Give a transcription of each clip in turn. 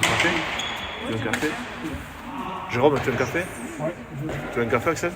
Café? Tu veux un café? Jérôme, tu veux un café? Ouais. Tu veux un café, Axel?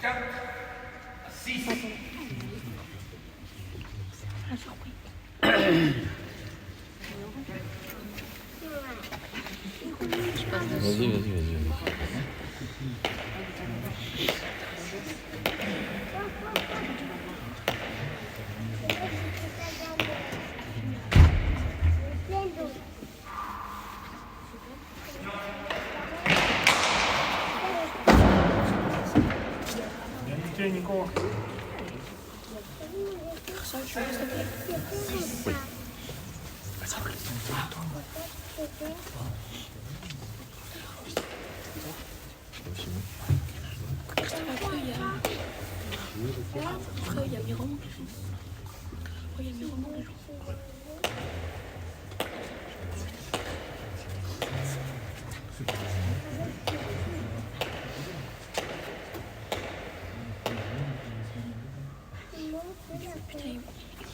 Vas-y. Nico. Oui. Il y a Miron. Il y a Miron.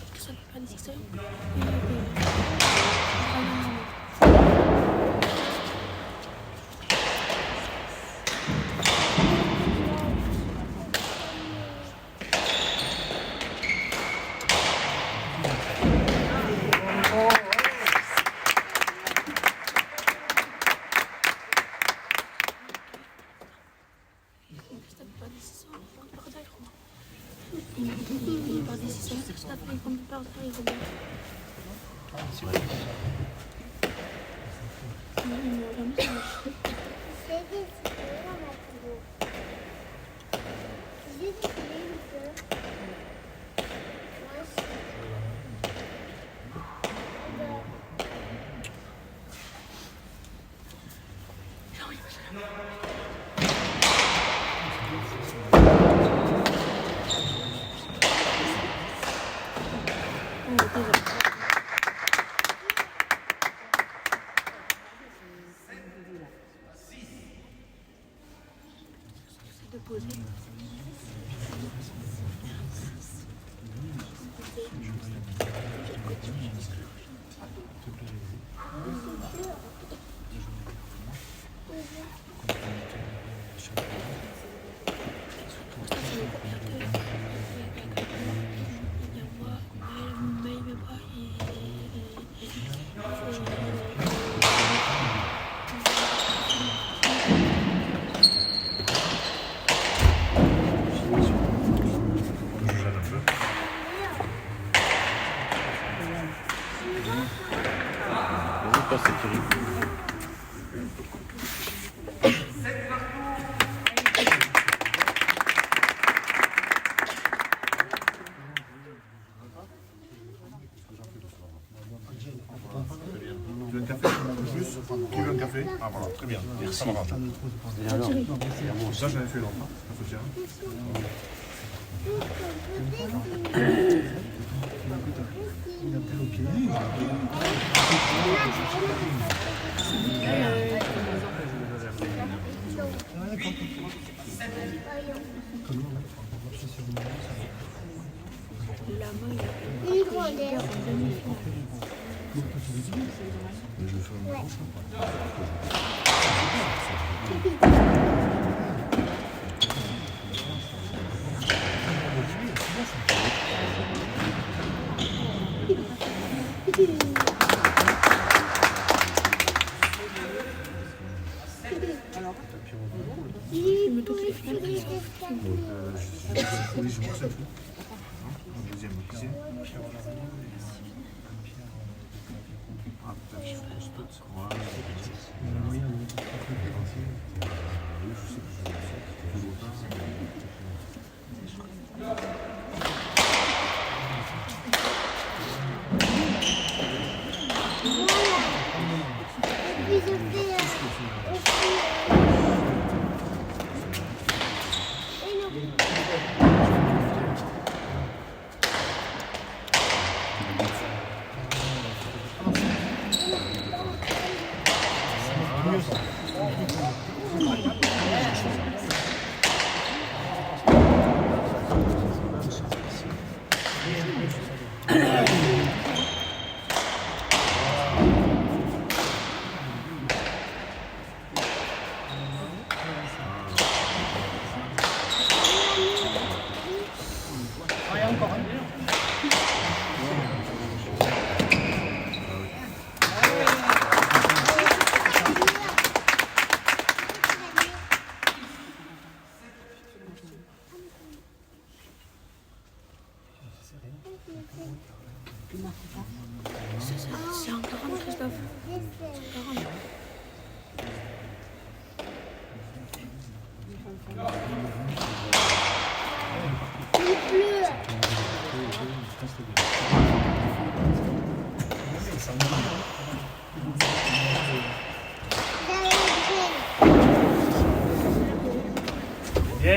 Putain, ça fait pas des Sixers. Tu veux un café? Plus? Tu veux un café? Ah voilà, très bien. Merci. Ça, j'en ai fait longtemps. Ça faut dire.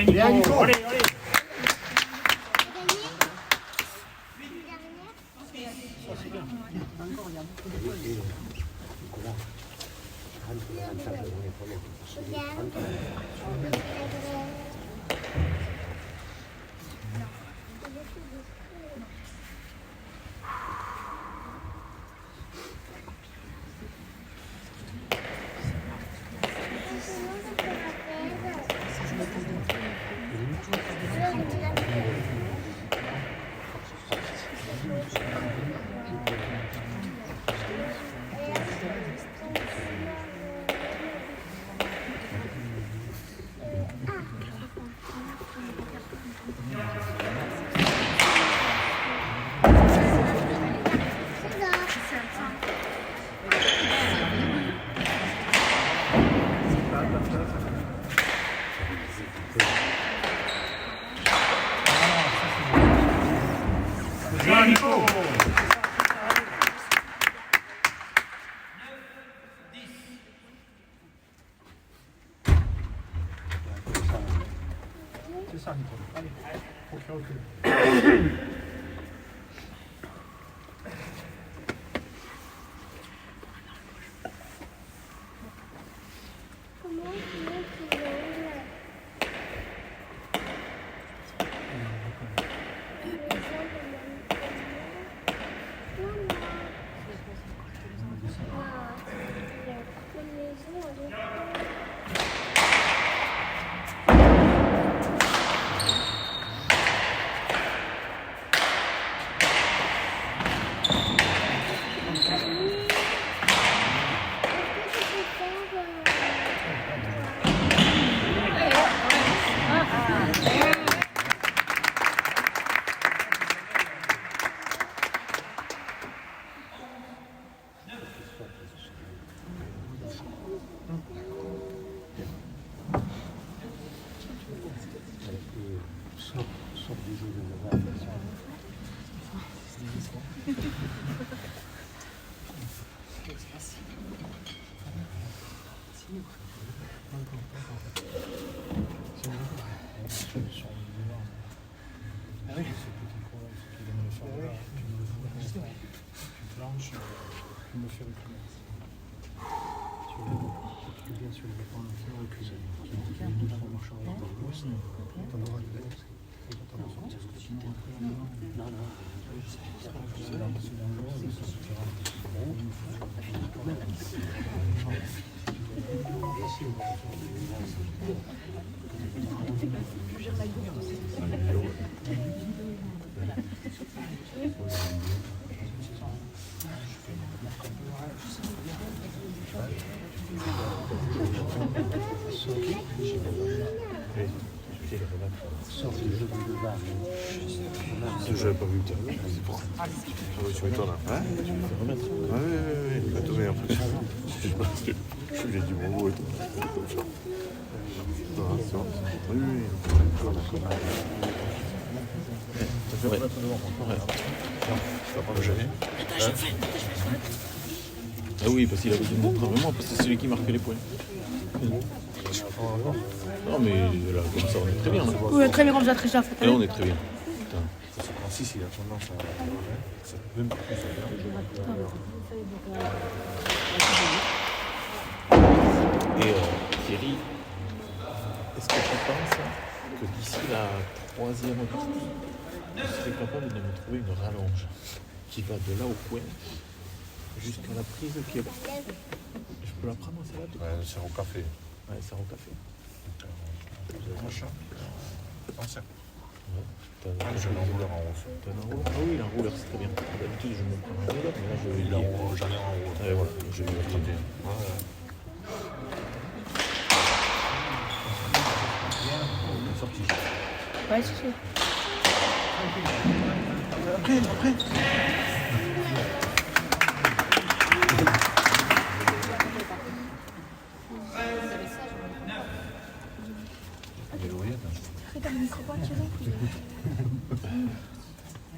Bien, Nico. Allez, allez. Bien, Nico. C'est ça, Nico. Allez, faut qu'il recule. Je n'avais pas vu le terme. C'est pour ça. Tu m'étonnes. Hein? Tu me fais remettre. Oui. Attendez, en fait. Je lui ai dit bonjour et tout. Non, c'est bon. Oui. D'accord. Ça fait remettre devant. Ouais. Tu vas pas me gêner. Ah oui, parce qu'il avait dit montrer vraiment, parce que c'est celui qui marquait les points. Non, mais là, comme ça, on est très bien. Là. Oui, très bien, comme ça, très bien. Et là, on est très bien. Francis, il a tendance à... Même plus. Et Thierry, est-ce que tu penses que d'ici la troisième partie, tu serais capable de me trouver une rallonge qui va de là au coin jusqu'à la prise qui est là? Je peux la prendre celle-là? Ouais, c'est au café. Ouais, c'est au café. Machin. Ancien. Ouais. J'ai un enrouleur en haut. T'as un enrouleur? Ah oui, l'enrouleur, c'est très bien. D'habitude, je me prends un enrouleur, mais là, je vais J'en ai un en haut. Et voilà, je vais le attraper. Sorti. Ouais, c'est sûr. Après. T'as le micro pas tiré?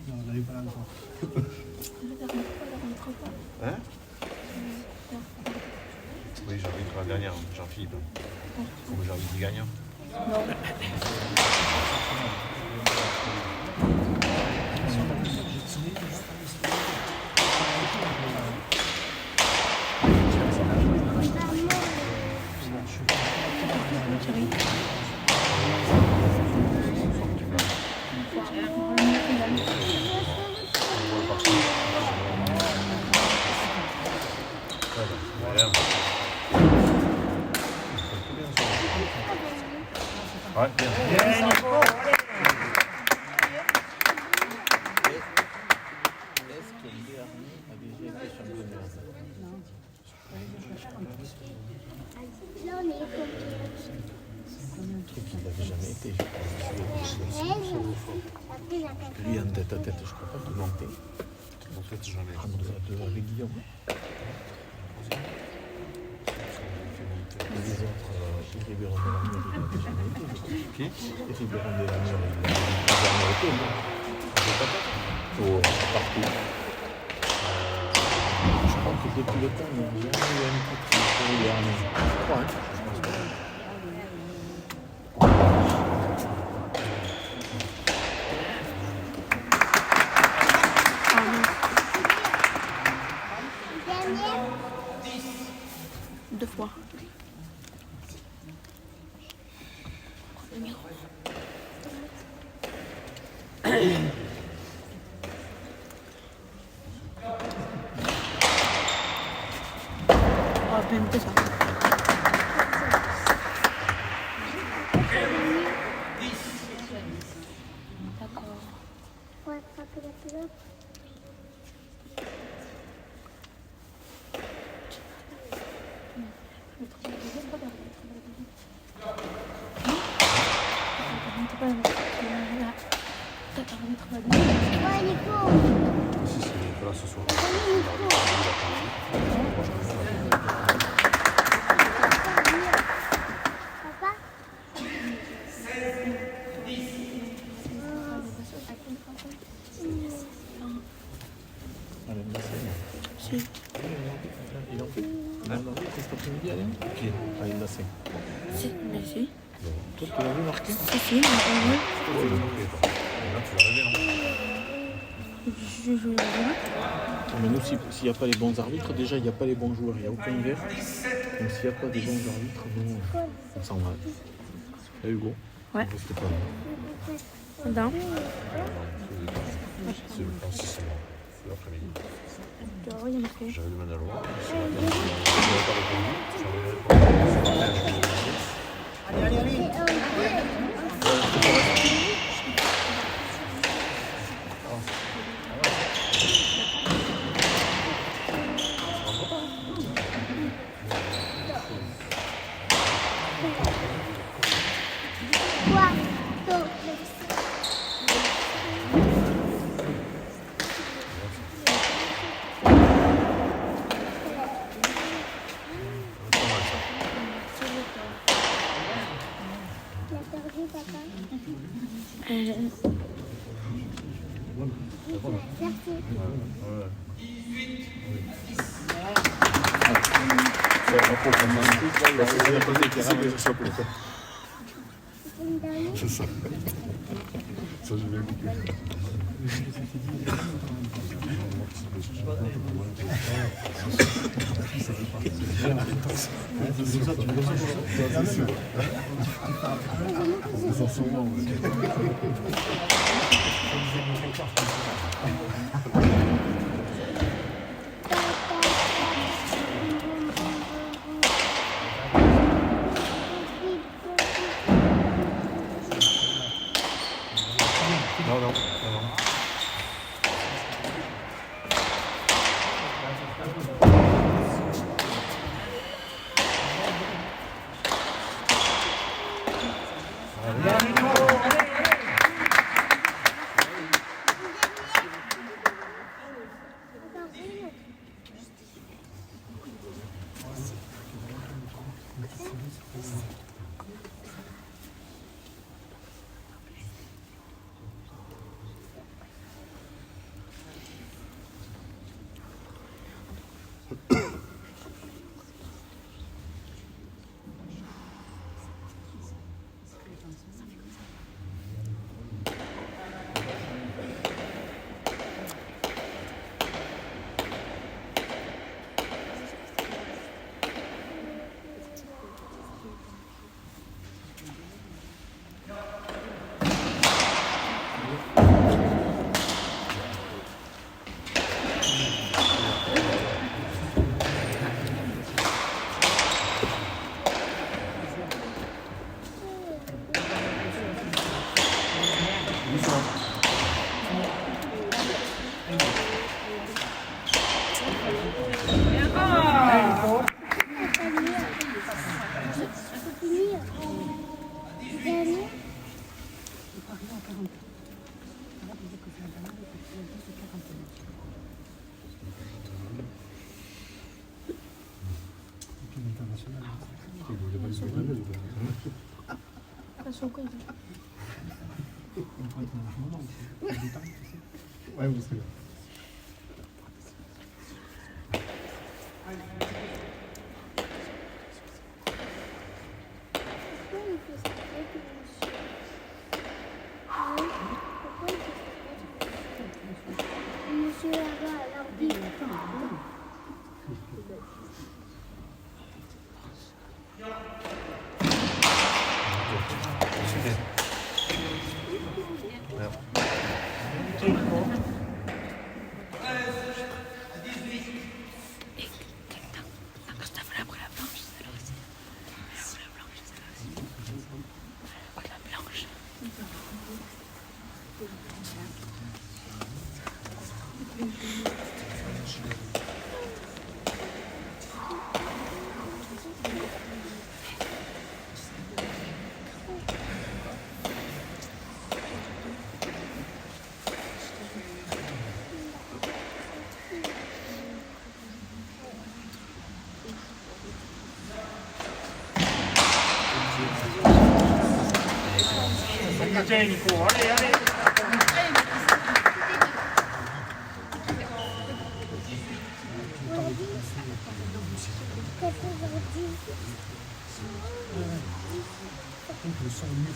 Non, on n'avait pas là encore. Hein? Oui, j'arbitre la dernière, Jean-Philippe. Comme j'arbitre les gagnants. Ouais, bien. Bien, Nico. Est-ce que Béarn a déjà été champion de France? Un truc qu'il n'avait jamais été, je crois. Lui, en tête à tête, je crois pas qu'il montait. En fait, j'en ai. Ah non, deux avec Guillaume. Et les autres, Ribéron de la Mure, il n'avait jamais été. Qui? Ribéron de la Mure, il n'a jamais été. Partout. Je crois que depuis le temps, il n'y a jamais eu un coup pour les derniers. Je crois, hein. Je pense pas. Deux fois. Numéro. Oh, PMT ça. D'accord. Ouais, frapper la pelote. Ouais, Nico. Si, c'est Nicolas ce soir. Papa. Allez, merci. Si. Il en fait. Il en a vu cet après-midi, Alain? Qui? Ah, il l'a fait. Si. Mais si. Toi, tu l'as vu marquer? Si, mais on veut. Tu l'as marqué, toi. Là, tu l'as rêvé, non? Je joue. Mais nous, s'il n'y a pas les bons arbitres, déjà, il n'y a pas les bons joueurs, il n'y a aucun vert. Donc, s'il n'y a pas de bons arbitres, nous, on s'en va. Là, Hugo? Ouais. C'était pas mal. Non. C'est le plan 6 c'est l'après-midi. Tu vas voir, il y a marqué. J'avais demandé à Laurent. Je n'avais pas répondu. Je n'avais répondu. Allez, allez, allez. C'est ça. Ça, j'ai bien compris. Non, non, non. Bien, Nico. Allez. Son quoi il Ouais, vous savez. Pourquoi il fait ça avec le monsieur? Oui, pourquoi il fait ça avec le monsieur là-bas, à l'arbitre? Gustave l'a pris la blanche, celle-là aussi. La blanche, celle-là aussi. La blanche. Tiens, Nico, allez, allez. Qu'est-ce que vous dites? Le son mieux.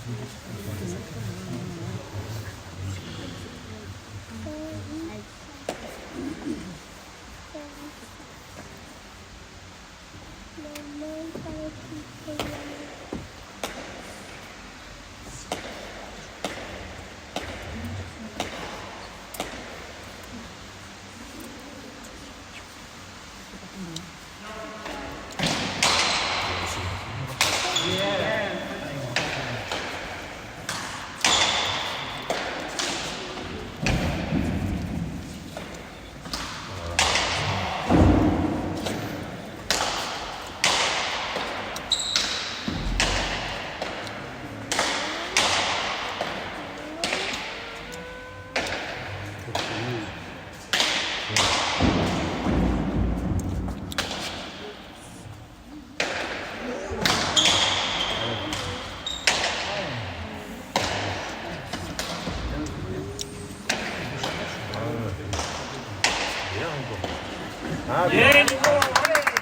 Bien, Nico, allez.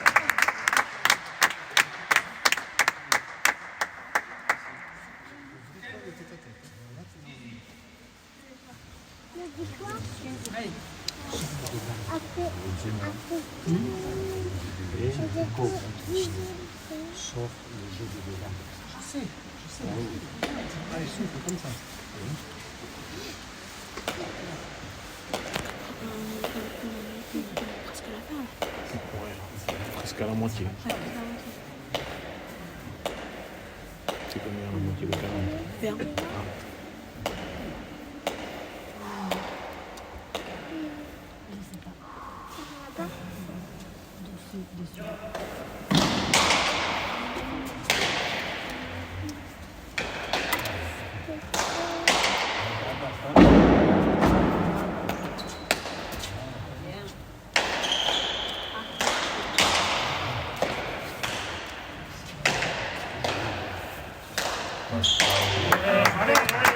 Le dis quoi? Après. Sauf le jeu de débat. Je sais. Allez, souffle comme ça. Presque la fin. Ouais, presque à la moitié. C'est combien la moitié de 40? 20. Allez, allez.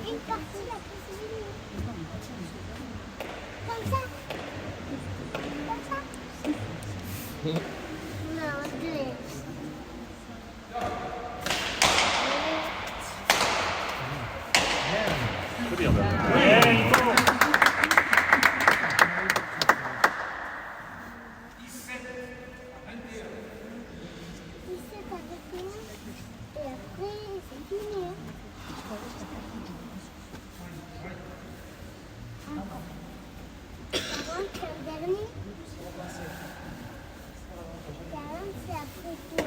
Une partie la plus civile. Comme ça. Comme ça. Non, deux. Très bien, Bernard. Il s'est arrêté. Et après, c'est fini. Avant, c'est le dernier. Carrément, c'est après toi.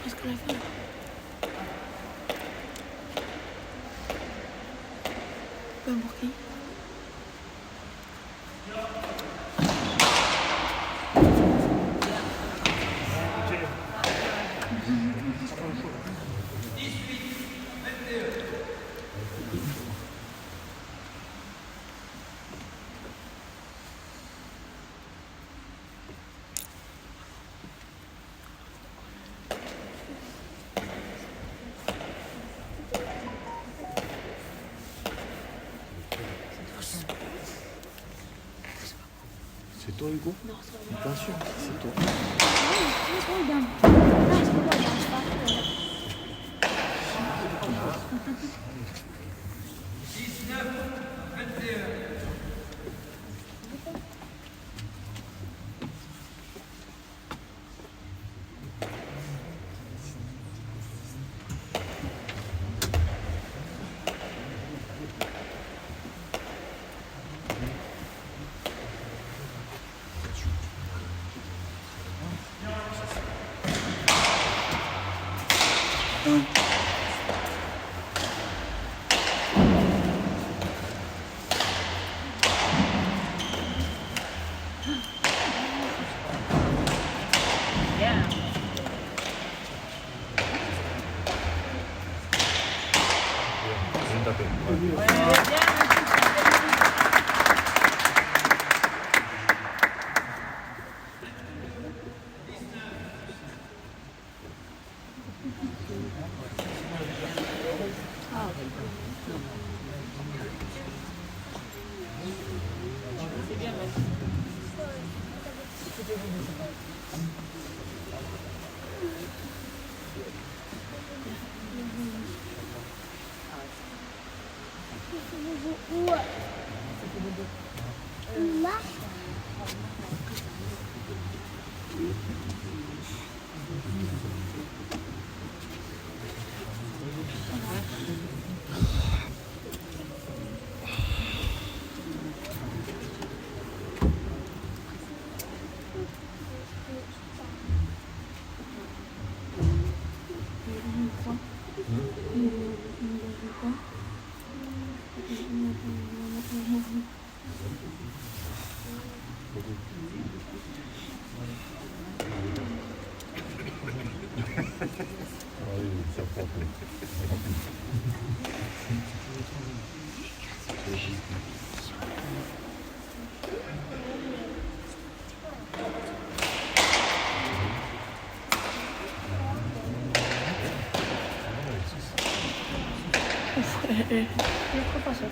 Qu'est-ce qu'on a fait là? Pas pour qui? C'est toi, Hugo? Non, c'est pas Bien sûr, c'est toi. Bien tapé. Ouais. Là. Le professeur.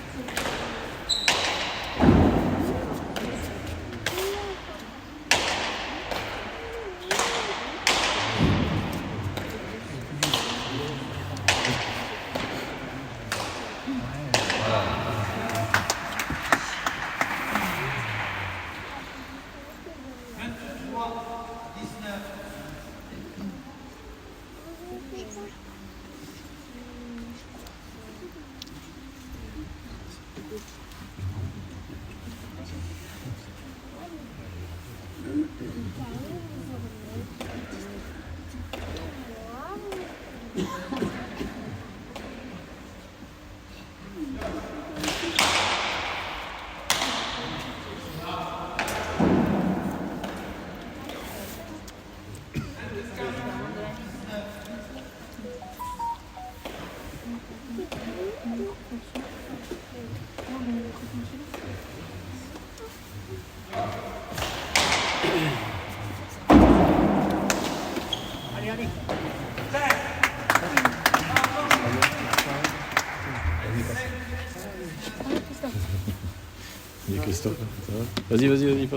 Il y a Christophe, ça va? Vas-y,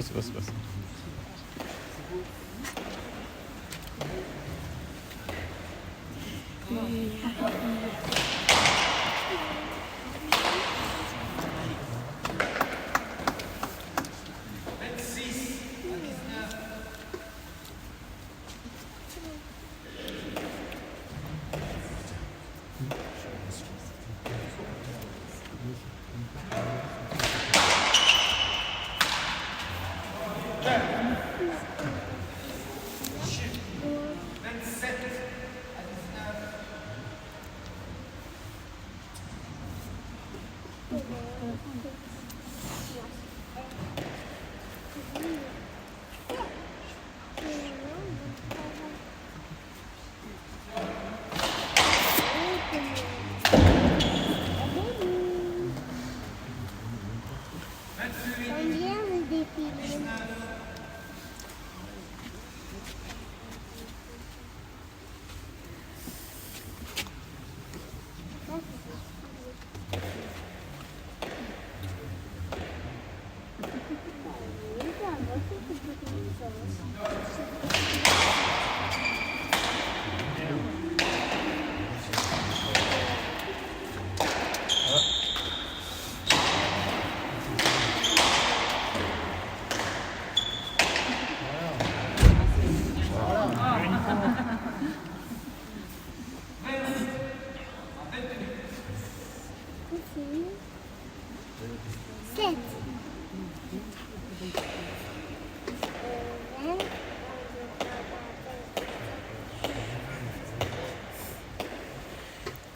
passe. Combien vous défilez? Sept.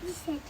17.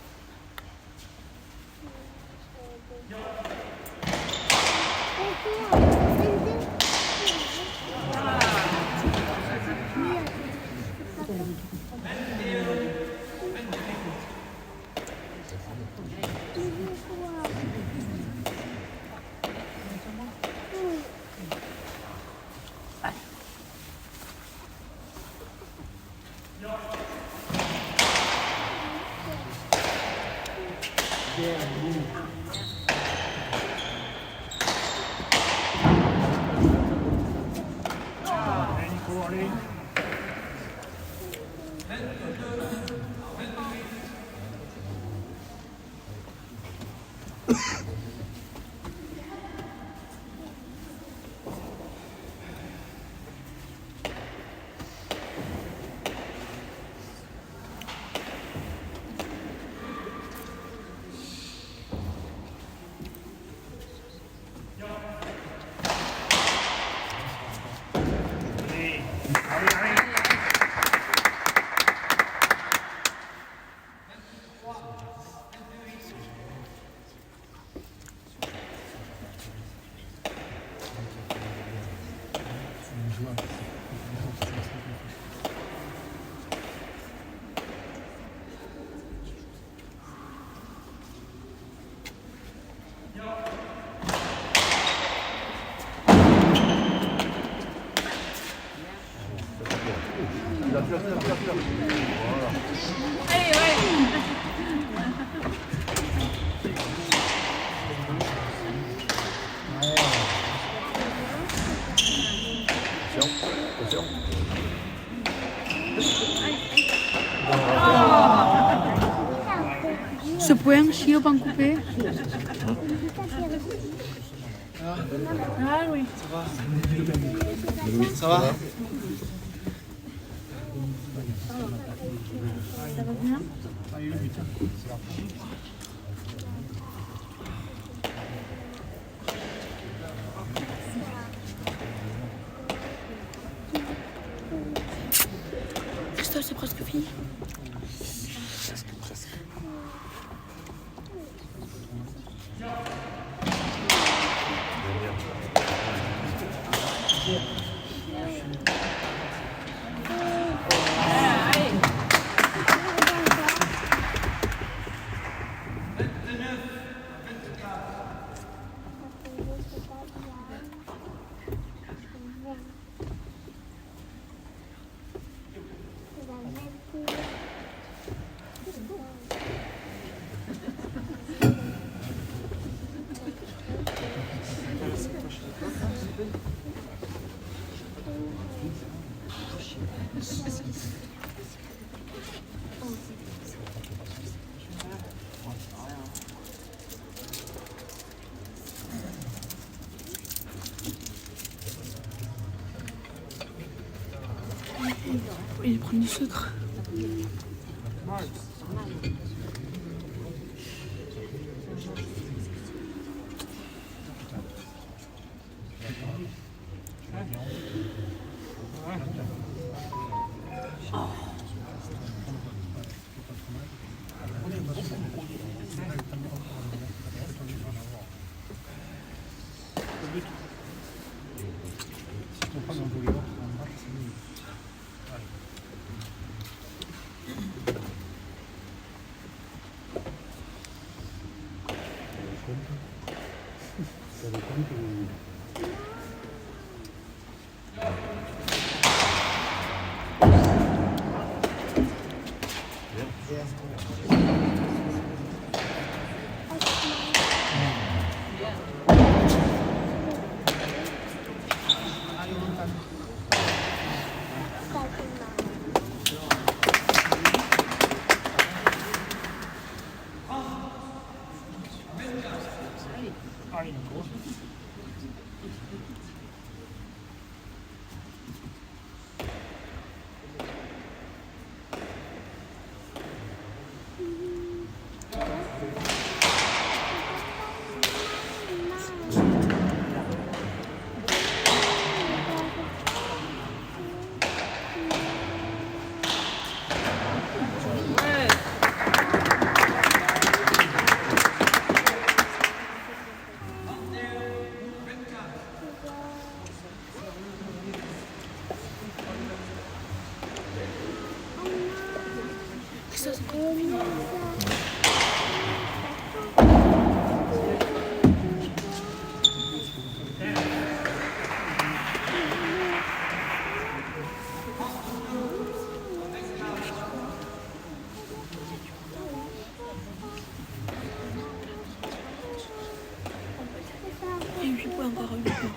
Allez, ouais. Ce point, chier au pain coupé. Ah oui. Ça va? Ça va bien? Christophe, c'est presque fini. Presque. Il prend du sucre. Et 8 points encore, 8 points.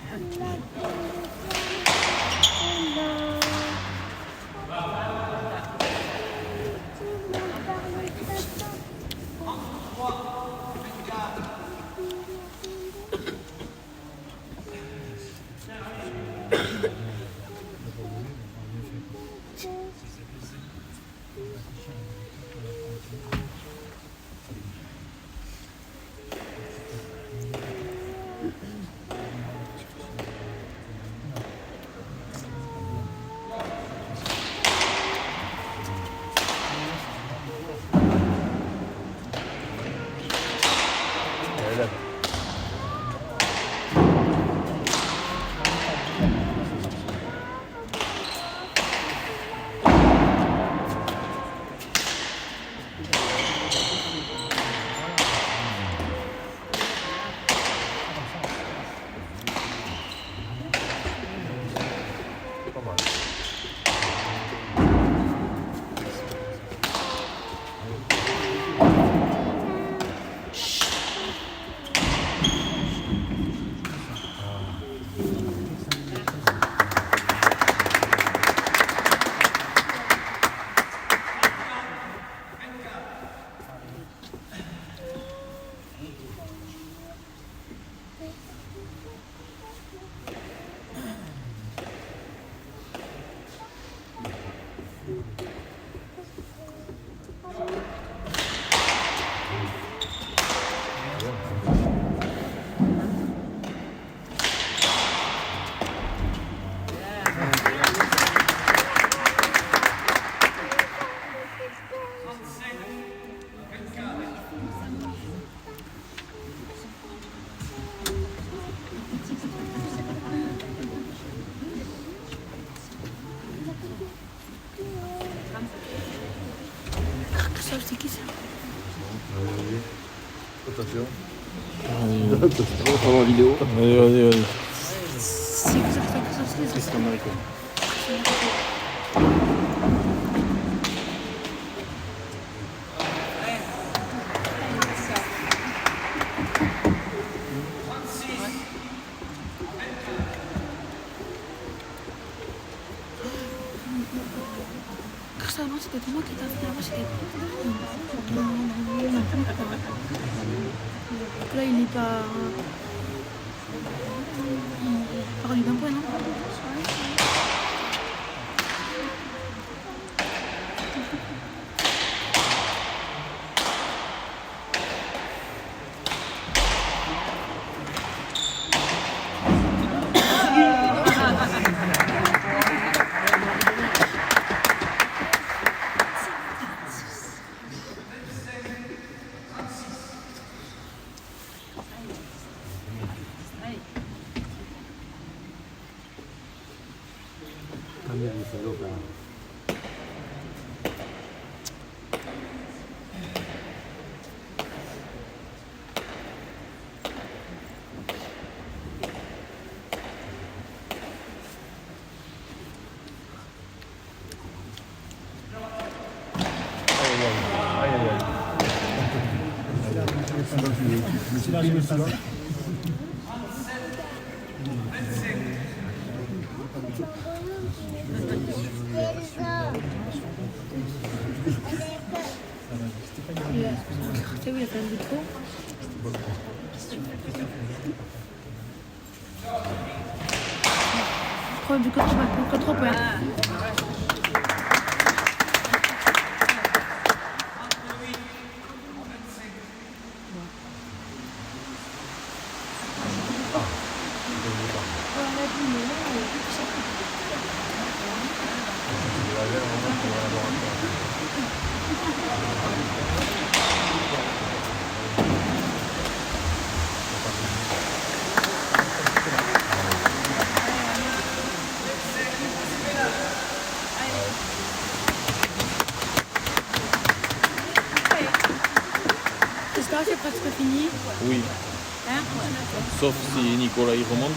Attention. Allez, On va en vidéo. allez. Si, ça, Christian Marico. Ça, non, c'était moi qui t'avais fait avant, c'était. Là, il est pas. Il parle d'un point, non? Cambia di salopa. Tu sais où il a fait un but trop? Trop du coup, tu vas trop points. Christophe, c'est presque fini. Oui, Hein? sauf si Nicolas il remonte.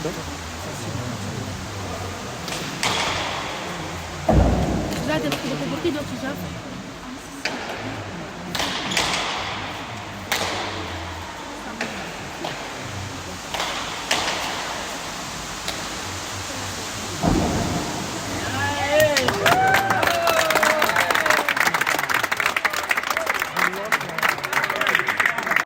Là, t'es pour qui d'autre, Christophe?